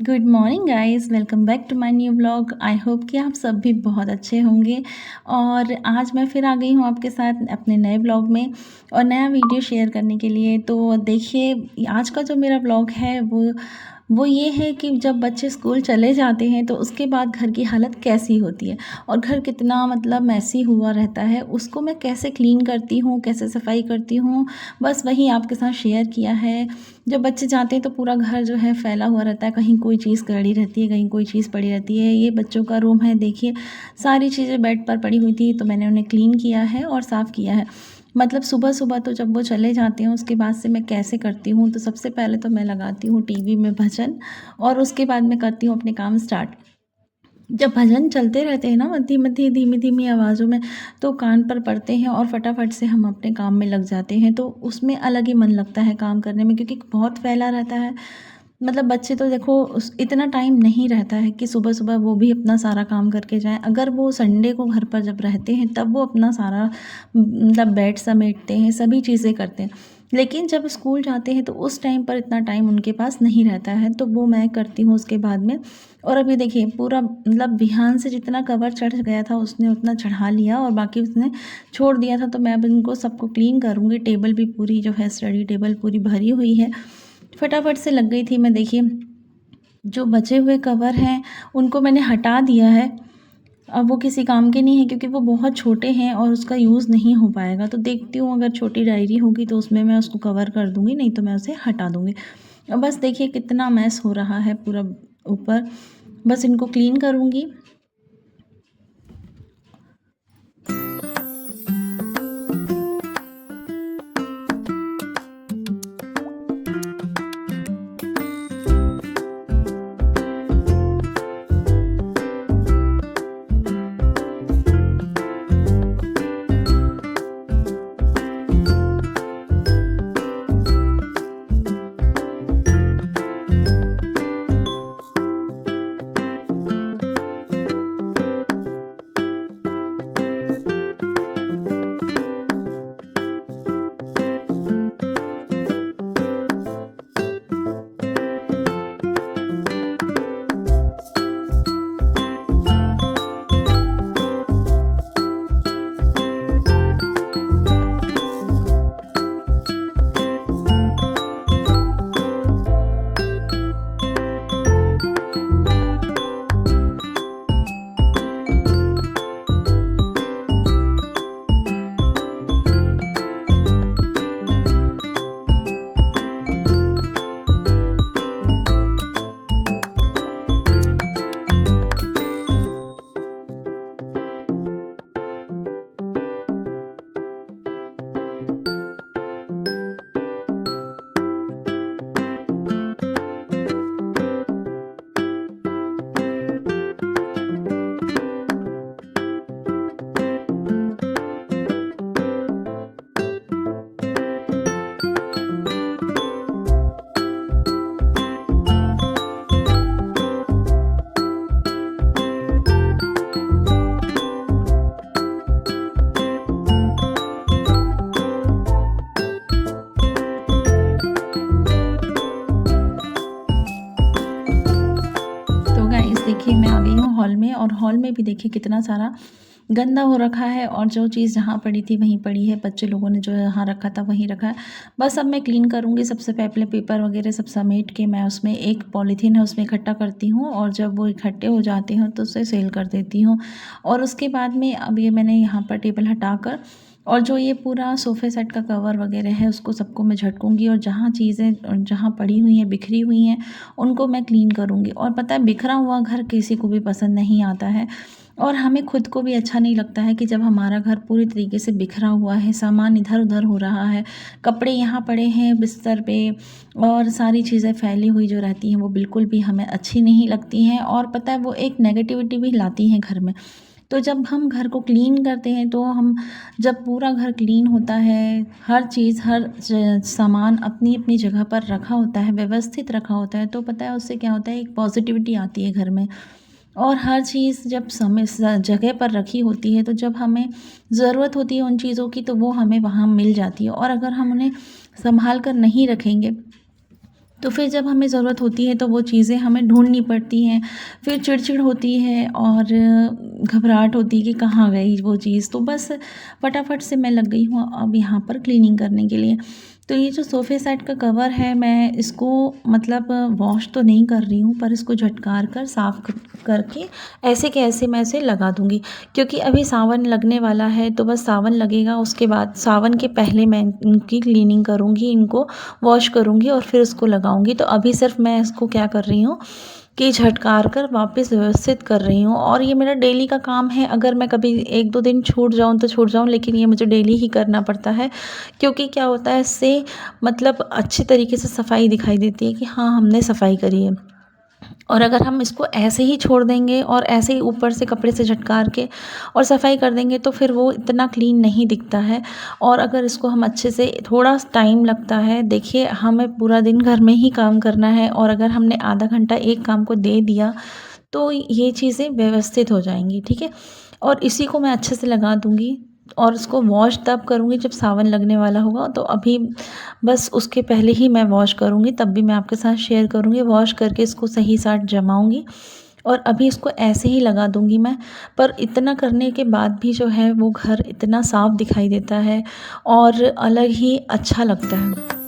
Good morning guys, welcome back to my new blog. I hope कि आप सब भी बहुत अच्छे होंगे। और आज मैं फिर आ गई हूँ आपके साथ अपने नए ब्लॉग में और नया वीडियो शेयर करने के लिए। तो देखिए, आज का जो मेरा ब्लॉग है वो ये है कि जब बच्चे स्कूल चले जाते हैं तो उसके बाद घर की हालत कैसी होती है और घर कितना मतलब मैसी हुआ रहता है, उसको मैं कैसे क्लीन करती हूँ, कैसे सफाई करती हूँ, बस वही आपके साथ शेयर किया है। जब बच्चे जाते हैं तो पूरा घर जो है फैला हुआ रहता है, कहीं कोई चीज़ गड़ी रहती है, कहीं कोई चीज़ पड़ी रहती है। ये बच्चों का रूम है, देखिए सारी चीज़ें बेड पर पड़ी हुई थी तो मैंने उन्हें क्लीन किया है और साफ़ किया है। मतलब सुबह-सुबह तो जब वो चले जाते हैं उसके बाद से मैं कैसे करती हूँ, तो सबसे पहले तो मैं लगाती हूँ टीवी में भजन और उसके बाद मैं करती हूँ अपने काम स्टार्ट। जब भजन चलते रहते हैं ना मध्य-मध्य, धीमी-धीमी आवाज़ों में, तो कान पर पड़ते हैं और फटाफट से हम अपने काम में लग जाते हैं। तो उसमें अलग ही मन लगता है काम करने में, क्योंकि बहुत फैला रहता है। मतलब बच्चे तो देखो उस इतना टाइम नहीं रहता है कि सुबह-सुबह वो भी अपना सारा काम करके जाएँ। अगर वो संडे को घर पर जब रहते हैं तब वो अपना सारा मतलब बेड समेटते हैं, सभी चीज़ें करते हैं। लेकिन जब स्कूल जाते हैं तो उस टाइम पर इतना टाइम उनके पास नहीं रहता है, तो वो मैं करती हूँ उसके बाद में। और अभी देखिए पूरा मतलब बिहान से जितना कवर चढ़ गया था उसने उतना चढ़ा लिया और बाकी उसने छोड़ दिया था। तो मैं अब इनको सबको क्लीन करूँगी। टेबल भी पूरी जो है स्टडी टेबल पूरी भरी हुई है। फटाफट से लग गई थी मैं, देखिए जो बचे हुए कवर हैं उनको मैंने हटा दिया है। अब वो किसी काम के नहीं है क्योंकि वो बहुत छोटे हैं और उसका यूज़ नहीं हो पाएगा। तो देखती हूँ अगर छोटी डायरी होगी तो उसमें मैं उसको कवर कर दूँगी, नहीं तो मैं उसे हटा दूँगी। बस देखिए कितना मैस हो रहा है पूरा ऊपर, बस इनको क्लीन करूँगी। तो गाइस देखिए मैं आ गई हूँ हॉल में और हॉल में भी देखिए कितना सारा गंदा हो रखा है और जो चीज़ जहाँ पड़ी थी वहीं पड़ी है। बच्चे लोगों ने जो जहाँ रखा था वहीं रखा है। बस अब मैं क्लीन करूँगी। सबसे पहले पेपर वगैरह सब समेट के मैं उसमें एक पॉलीथीन है उसमें इकट्ठा करती हूँ और जब वो इकट्ठे हो जाते हैं तो उसे सेल कर देती हूँ। और उसके बाद में अब ये मैंने यहाँ पर टेबल हटाकर और जो ये पूरा सोफ़े सेट का कवर वगैरह है उसको सबको मैं झटकूँगी और जहाँ चीज़ें जहाँ पड़ी हुई हैं, बिखरी हुई हैं, उनको मैं क्लीन करूँगी। और पता है बिखरा हुआ घर किसी को भी पसंद नहीं आता है और हमें खुद को भी अच्छा नहीं लगता है कि जब हमारा घर पूरी तरीके से बिखरा हुआ है, सामान इधर-उधर हो रहा है, कपड़े यहाँ पड़े हैं बिस्तर पे और सारी चीज़ें फैली हुई जो रहती हैं वो बिल्कुल भी हमें अच्छी नहीं लगती हैं और पता है वो एक नेगेटिविटी भी लाती हैं घर में। तो जब हम घर को क्लीन करते हैं तो हम जब पूरा घर क्लीन होता है, हर चीज़ हर सामान अपनी-अपनी जगह पर रखा होता है, व्यवस्थित रखा होता है, तो पता है उससे क्या होता है, एक पॉजिटिविटी आती है घर में। और हर चीज़ जब समय जगह पर रखी होती है तो जब हमें ज़रूरत होती है उन चीज़ों की तो वो हमें वहाँ मिल जाती है। और अगर हम उन्हें संभाल कर नहीं रखेंगे तो फिर जब हमें ज़रूरत होती है तो वो चीज़ें हमें ढूँढनी पड़ती हैं, फिर चिड़-चिड़ होती है और घबराहट होती है कि कहाँ गई वो चीज़। तो बस फटाफट से मैं लग गई हूँ अब यहाँ पर क्लीनिंग करने के लिए। तो ये जो सोफ़े सेट का कवर है, मैं इसको मतलब वॉश तो नहीं कर रही हूँ, पर इसको झटकार कर साफ़ करके ऐसे के ऐसे मैं इसे लगा दूँगी। क्योंकि अभी सावन लगने वाला है, तो बस सावन लगेगा, उसके बाद सावन के पहले मैं इनकी क्लीनिंग करूँगी, इनको वॉश करूँगी और फिर उसको लगाऊँगी। तो अभी सिर्फ़ मैं इसको क्या कर रही हूँ कि झटकार कर वापस व्यवस्थित कर रही हूँ, और ये मेरा डेली का काम है। अगर मैं कभी 1-2 दिन छूट जाऊँ तो छूट जाऊँ, लेकिन ये मुझे डेली ही करना पड़ता है। क्योंकि क्या होता है, इससे मतलब अच्छी तरीके से सफाई दिखाई देती है कि हाँ, हमने सफाई करी है। और अगर हम इसको ऐसे ही छोड़ देंगे और ऐसे ही ऊपर से कपड़े से झटकार के और सफाई कर देंगे, तो फिर वो इतना क्लीन नहीं दिखता है। और अगर इसको हम अच्छे से, थोड़ा टाइम लगता है, देखिए हमें पूरा दिन घर में ही काम करना है, और अगर हमने आधा घंटा एक काम को दे दिया तो ये चीज़ें व्यवस्थित हो जाएंगी, ठीक है। और इसी को मैं अच्छे से लगा दूँगी, और इसको वॉश तब करूँगी जब सावन लगने वाला होगा। तो अभी बस उसके पहले ही मैं वॉश करूँगी, तब भी मैं आपके साथ शेयर करूँगी। वॉश करके इसको सही साट जमाऊँगी, और अभी इसको ऐसे ही लगा दूँगी मैं। पर इतना करने के बाद भी जो है वो घर इतना साफ़ दिखाई देता है और अलग ही अच्छा लगता है।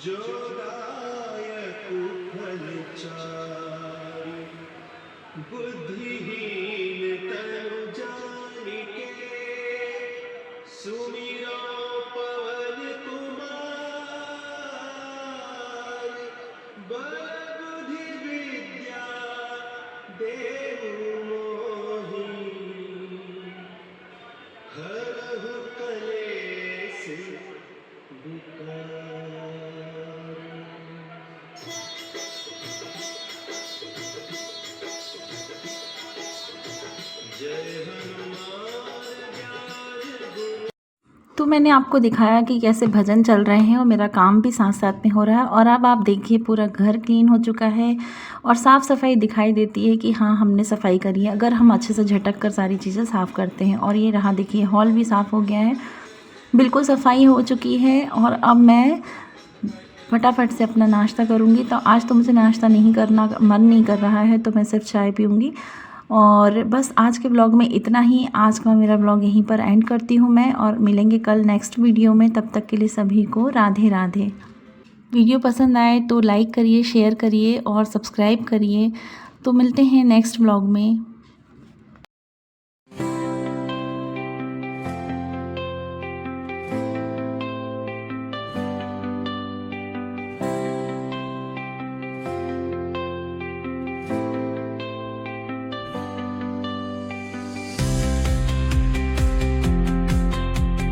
जोदायक फल चारि बुद्धिहीन तनु जानिके सुमिरो पवन कुमार बल बुद्धि विद्या देहु मोहि हरहु कलेश विकार। तो मैंने आपको दिखाया कि कैसे भजन चल रहे हैं और मेरा काम भी साथ-साथ में हो रहा है, और अब आप देखिए पूरा घर क्लीन हो चुका है और साफ़-सफ़ाई दिखाई देती है कि हाँ, हमने सफ़ाई करी है, अगर हम अच्छे से झटक कर सारी चीज़ें साफ़ करते हैं। और ये रहा, देखिए हॉल भी साफ़ हो गया है, बिल्कुल सफाई हो चुकी है। और अब मैं फटाफट से अपना नाश्ता करूँगी। तो आज तो मुझे नाश्ता नहीं करना, मन नहीं कर रहा है, तो मैं सिर्फ चाय पीऊँगी। और बस आज के ब्लॉग में इतना ही। आज का मेरा ब्लॉग यहीं पर एंड करती हूँ मैं, और मिलेंगे कल नेक्स्ट वीडियो में। तब तक के लिए सभी को राधे राधे। वीडियो पसंद आए तो लाइक करिए, शेयर करिए और सब्सक्राइब करिए। तो मिलते हैं नेक्स्ट ब्लॉग में।